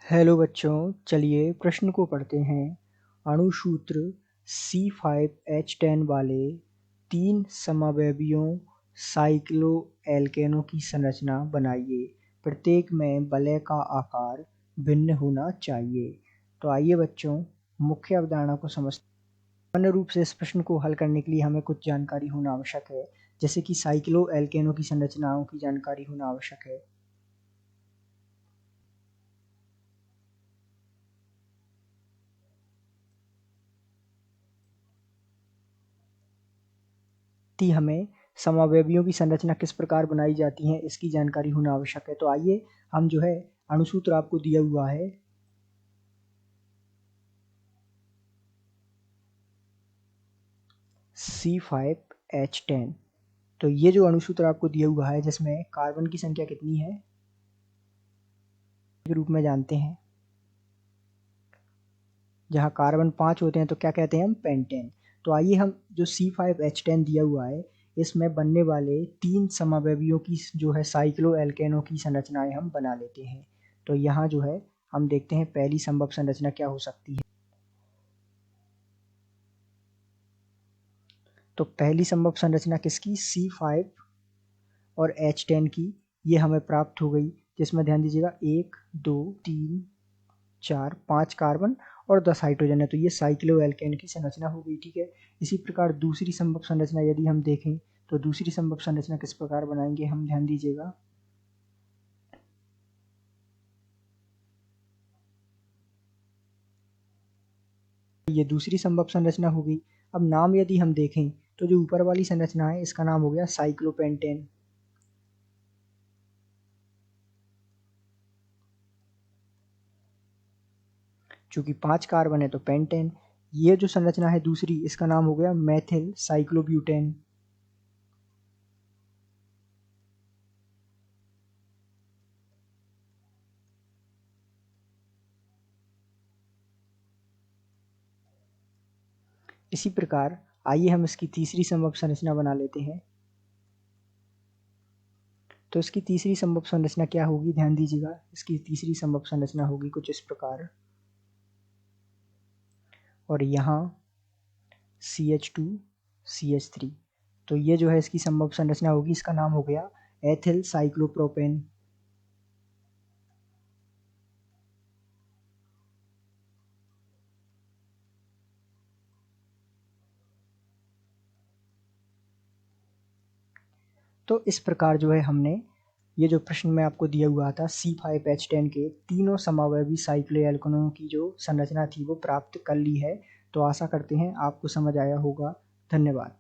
Hello बच्चों, चलिए प्रश्न को पढ़ते हैं। अणुसूत्र C5H10 वाले 3 समअवयवियों साइक्लोएल्केनों की संरचना बनाइए। प्रत्येक में वलय का आकार भिन्न होना चाहिए। तो आइए बच्चों, मुख्य अवधारणा को समझते हैं। सामान्य रूप से इस प्रश्न को हल करने के लिए हमें कुछ जानकारी होना आवश्यक है, जैसे कि साइक्लोएल्केनों की संरचनाओं की जानकारी होना आवश्यक है। हमें समअवयवियों की संरचना किस प्रकार बनाई जाती है इसकी जानकारी होना आवश्यक है। तो आइए हम जो है अणुसूत्र आपको दिया हुआ है, C5H10। तो ये जो अणुसूत्र आपको दिया हुआ है, जिसमें कार्बन की संख्या कितनी है के रूप में जानते हैं। जहाँ कार्बन 5 होते हैं तो क्या कहते हैं हम, पेंटेन। तो आइए हम जो C5H10 दिया हुआ है, इसमें बनने वाले 3 समअवयवियों की जो है साइक्लोएल्केनों की संरचनाएं हम बना लेते हैं। तो यहाँ जो है हम देखते हैं पहली संभव संरचना क्या हो सकती है। तो पहली संभव संरचना किसकी, C5 और H10 की, ये हमें प्राप्त हो गई, जिसमें ध्यान दीजिएगा 1 2 3 4 5 कार्बन और 10 हाइड्रोजन है। तो ये साइक्लोएल्केन की संरचना हो गई, ठीक है। इसी प्रकार दूसरी संभव संरचना यदि हम देखें, तो दूसरी संभव संरचना किस प्रकार बनाएंगे हम, ध्यान दीजिएगा। ये दूसरी संभव संरचना हो गई। अब नाम यदि हम देखें, तो जो ऊपर वाली संरचना है इसका नाम हो गया साइक्लोपेंटेन। चूंकि 5 कार्बन है तो पेंटेन। ये जो संरचना है दूसरी, इसका नाम हो गया मेथिल साइक्लोब्यूटेन। इसी प्रकार आइए हम इसकी तीसरी संभव संरचना बना लेते हैं। तो इसकी तीसरी संभव संरचना क्या होगी, ध्यान दीजिएगा। इसकी तीसरी संभव संरचना होगी कुछ इस प्रकार, और यहाँ CH2 CH3। तो ये जो है इसकी संभव संरचना होगी, इसका नाम हो गया एथिल साइक्लोप्रोपेन। तो इस प्रकार जो है हमने ये जो प्रश्न में आपको दिया हुआ था C5H10 के तीनों समअवयवी साइक्लोएल्केनों की जो संरचना थी वो प्राप्त कर ली है। तो आशा करते हैं आपको समझ आया होगा। धन्यवाद।